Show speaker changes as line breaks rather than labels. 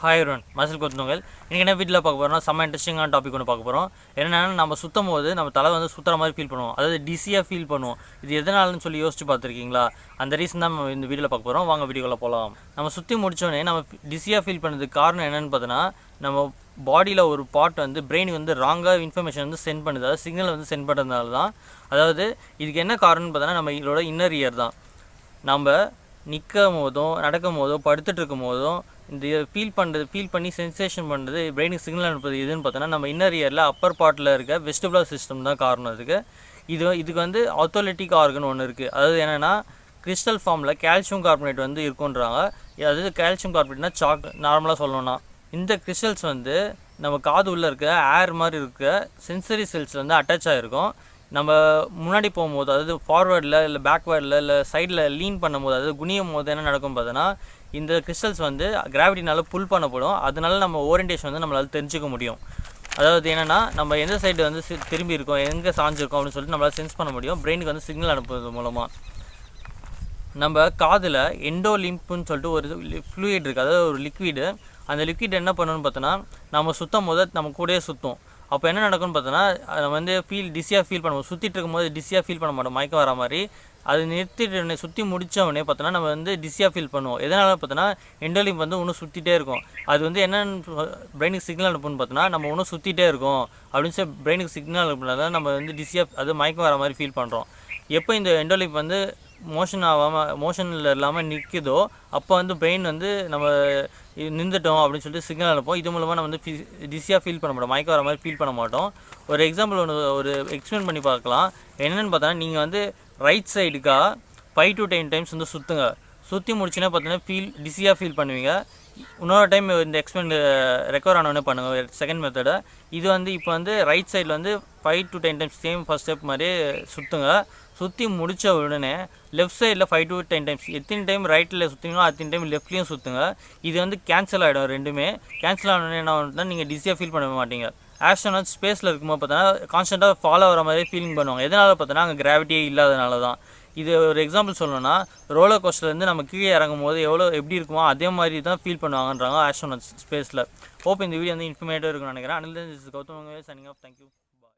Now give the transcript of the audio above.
Hi everyone, muscle கொத்துனவங்கள். இன்றைக்கி என்ன வீட்டில் பார்க்க போகிறோம்னா செம்ம இன்ட்ரெஸ்டிங்கான டாபிக் ஒன்று பார்க்க போகிறோம். என்னென்னா நம்ம சுற்றும் போது நம்ம தலை வந்து சுற்றுற மாதிரி ஃபீல் பண்ணுவோம், அதாவது டிசியாக ஃபீல் பண்ணுவோம். இது எதனாலன்னு சொல்லி யோசிச்சு பார்த்துருக்கீங்களா? அந்த ரீசன் தான் நம்ம இந்த வீடியோவில் பார்க்க போகிறோம். வாங்க வீடியோவில் போகலாம். நம்ம சுற்றி முடித்தோடனே நம்ம டிசியாக ஃபீல் பண்ணதுக்கு காரணம் என்னென்னு பார்த்தோன்னா, நம்ம பாடியில் ஒரு பார்ட் வந்து பிரெயினுக்கு வந்து ராங்காக இன்ஃபர்மேஷன் வந்து சென்ட் பண்ணுது, அதாவது சிக்னல் வந்து சென்ட் பண்ணுறதுனால தான். அதாவது இதுக்கு என்ன காரணம்னு பார்த்தோன்னா நம்ம இதோட இன்னர் இயர் தான். நம்ம நிற்கும் போதும் நடக்கும் போதும் படுத்துட்டு இருக்கும் போதும் இந்த ஃபீல் பண்ணி சென்சேஷன் பண்ணுறது பிரெயினுக்கு சிக்னல் அனுப்புறது எதுன்னு பார்த்தோன்னா நம்ம இன்னர் இயரில் அப்பர் பார்ட்டில் இருக்க வெஸ்டிபுலர் சிஸ்டம் தான் காரணம். இதுக்கு வந்து ஆத்தோலிட்டிக் ஆர்கன் ஒன்று இருக்குது. அதாவது என்னென்னா கிறிஸ்டல் ஃபார்மில் கால்சியம் கார்பனேட் வந்து இருக்குன்றாங்க. அதாவது கால்சியம் கார்பனேட்னா நார்மலாக சொல்லணும்னா இந்த கிறிஸ்டல்ஸ் வந்து நம்ம காது உள்ளே இருக்க ஏர் மாதிரி இருக்க சென்சரி செல்ஸ் வந்து அட்டாச் ஆகிருக்கும். நம்ம முன்னாடி போகும்போது, அதாவது ஃபார்வேர்டில் இல்லை பேக்வேர்டில் இல்லை சைடில் லீன் பண்ணும்போது, அதாவது குனியும் போது என்ன நடக்கும் பார்த்தோன்னா இந்த கிறிஸ்டல்ஸ் வந்து கிராவிட்டினால புல் பண்ணப்படும். அதனால நம்ம ஓரியன்டேஷன் வந்து நம்மளால் தெரிஞ்சுக்க முடியும். அதாவது என்னென்னா நம்ம எந்த சைடு வந்து திரும்பி இருக்கோம், எங்கே சாஞ்சிருக்கோம் அப்படின்னு சொல்லிட்டு நம்மளால் சென்ஸ் பண்ண முடியும் பிரெயினுக்கு வந்து சிக்னல் அனுப்புறது மூலமாக. நம்ம காதில் எண்டோலிம்புன்னு சொல்லிட்டு ஒரு ஃப்ளூயிட் இருக்குது, அதாவது ஒரு லிக்விடு. அந்த லிக்விட் என்ன பண்ணணும்னு பார்த்தோன்னா நம்ம சுற்றும் போது நம்ம கூடயே சுற்றும். அப்போ என்ன நடக்கும்னு பார்த்தோன்னா நம்ம வந்து டிஸியாக ஃபீல் பண்ணுவோம். சுற்றிட்டு இருக்கும்போது டிஸியாக ஃபீல் பண்ண மாட்டோம், மயக்கம் வர மாதிரி. அது நிறுத்திட்டு சுற்றி முடித்தவொடனே பார்த்தோன்னா நம்ம வந்து டிஸியாக ஃபீல் பண்ணுவோம். எதனால் பார்த்தோன்னா எண்டோலிம்ப் வந்து இன்னும் சுற்றிட்டே இருக்கும். அது வந்து என்னென்னு பிரெயினுக்கு சிக்னல் அனுப்புன்னு பார்த்தோன்னா நம்ம இன்னும் சுற்றிட்டே இருக்கும் அப்படின்னு சொல்லி பிரெயினுக்கு சிக்னல் அனுப்புனா தான் நம்ம வந்து டிஸியாக அது மயக்கம் வர மாதிரி ஃபீல் பண்ணுறோம். எப்போ இந்த எண்டோலிம்ப் வந்து மோஷனில் இல்லாமல் நிற்குதோ அப்போ வந்து பிரெயின் வந்து நம்ம நின்றுட்டோம் அப்படின்னு சொல்லிட்டு சிக்னல் அனுப்போம். இது மூலமாக நம்ம வந்து டிஸியாக ஃபீல் பண்ண மாட்டோம், மயக்கம் வர மாதிரி ஃபீல் பண்ண மாட்டோம். ஒரு எக்ஸாம்பிள் ஒரு எக்ஸ்பிளைன் பண்ணி பார்க்கலாம். என்னென்னு பார்த்தோன்னா நீங்கள் வந்து ரைட் சைடுக்காக 5 to 10 டைம்ஸ் வந்து சுற்றி முடிச்சுன்னா பார்த்தீங்கன்னா டிஸியாக ஃபீல் பண்ணுவீங்க. இன்னொரு டைம் இந்த எக்ஸ்பெரிமெண்ட் ரெக்கவர் ஆனோடனே பண்ணுங்கள், செகண்ட் மெத்தடை. இது வந்து இப்போ வந்து ரைட் சைடில் வந்து 5 to 10 times same first step மாதிரி சுற்றி முடித்த உடனே லெஃப்ட் சைடில் 5 to 10 டைம்ஸ் எத்தனை டைம் ரைட்டில் சுற்றிங்களோ அத்தனை டைம் லெஃப்ட்லேயும் சுற்றுங்க. இது வந்து கேன்சல் ஆகிடும். ரெண்டுமே கேன்சல் ஆனோடனே என்ன ஆகுதுன்னா நீங்கள் டிஸியாக ஃபீல் பண்ண மாட்டீங்க. ஆஸ்ட்ரோனாட் ஸ்பேஸில் இருக்கும்போது பார்த்தோன்னா கான்ஸ்டண்ட்டாக ஃபாலோ வர மாதிரி ஃபீலிங் பண்ணுவாங்க. எதனால் பார்த்தோன்னா அங்கே கிராவிட்டியே இல்லாதனால தான். இது ஒரு எக்ஸாம்பிள் சொல்லணும்னா ரோலர் கோஸ்டர்லேருந்து நம்ம கீழே இறங்கும் போது எப்படி இருக்குமோ அதே மாதிரி தான் ஃபீல் பண்ணுவாங்கன்றாங்க ஆஸ்ட்ரோனாட் ஸ்பேஸில். ஹோப் இந்த வீடியோ வந்து இன்ஃபர்மேட்டிவாக இருக்குன்னு நினைக்கிறேன். அனில் this is Gautham Thangavel signing off. Thank you.